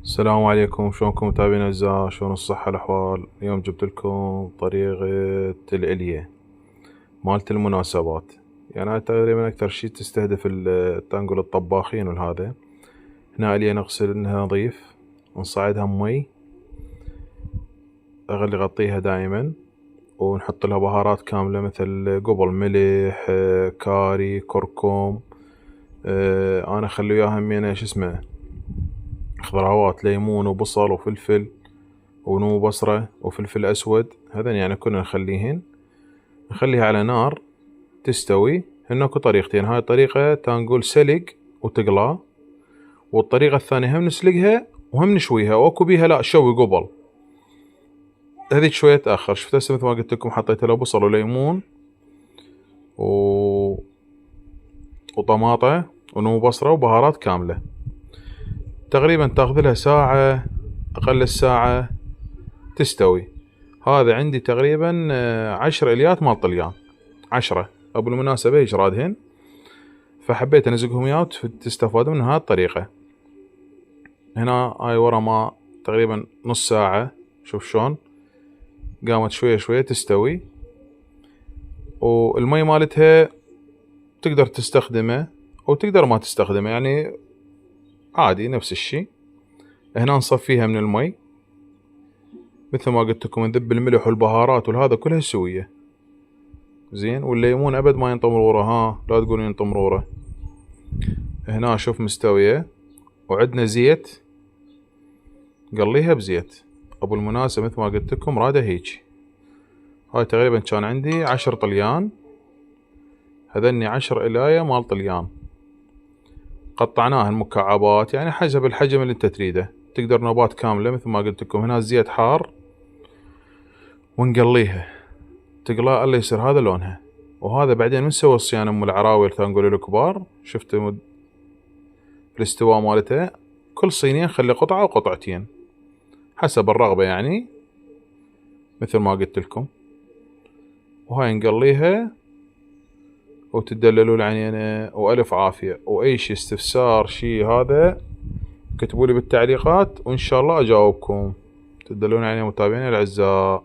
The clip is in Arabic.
السلام عليكم، شلونكم متابعين اعزاء؟ شلون الصحة الاحوال؟ اليوم جبت لكم طريقة العلية مالت المناسبات. يعني هاي تقريبا اكثر شي تستهدف تنقول الطباخين والهذا. هنا علية نغسلها نظيف، نصعدها مي، اغلي غطيها دائما، ونحط لها بهارات كاملة مثل قبل ملح، كاري، كركم. انا اخلي وياها همينة شو اسمه خضروات، ليمون وبصل وفلفل ونمو بصرة وفلفل أسود. هذين يعني كنا نخليها على نار تستوي. هن اكو طريقتين، هاي الطريقة تنقول سلق وتقلى، والطريقة الثانية هم نسلقها وهم نشويها، واكو بيها لا شوي قبل. هذيك شوية تأخر. شفت هسه مثل ما قلت لكم حطيت لها بصل وليمون و... وطماطة ونمو بصرة وبهارات كاملة. تقريبا تاخذ لها ساعة، أقل الساعة تستوي. هذا عندي تقريبا 10 اليات مال طليان، 10 بالمناسبة يجرادهن، فحبيت انزقهم وياه تستفادون من هاي الطريقة. هنا هاي ورا ما تقريبا نص ساعة، شوف شلون قامت شوية شوية تستوي. والمي مالتها تقدر تستخدمه او تقدر ما تستخدمه، يعني عادي نفس الشي. هنا نصفيها من المي، مثل ما قلت لكم نذب الملح والبهارات والهذا كلها سوية زين. والليمون ابد ما ينطم مرورة، ها لا تقولون ينطم مرورة. هنا شوف مستوية، وعندنا زيت قليها بزيت. ابو المناسبة مثل ما قلت لكم رادة هيجي. هاي تقريبا كان عندي 10 طليان، هذني 10 إلاية مال طليان. قطعناهن مكعبات يعني حسب الحجم اللي انت تريده، تقدر نوبات كاملة مثل ما قلت لكم. هنا الزيت حار ونقليها تقلى الا يصير هذا لونها. وهذا بعدين من سوى الصيان ام العراوي تنقول الكبار، شفت الاستواء مالتها. كل صينية خلي قطعة وقطعتين حسب الرغبة يعني، مثل ما قلت لكم. وهاي نقليها وتدللوا العنينة، وألف عافية. وأي شي استفسار شي هذا كتبولي بالتعليقات، وإن شاء الله أجاوبكم. تدللون العنينة متابعيني الأعزاء.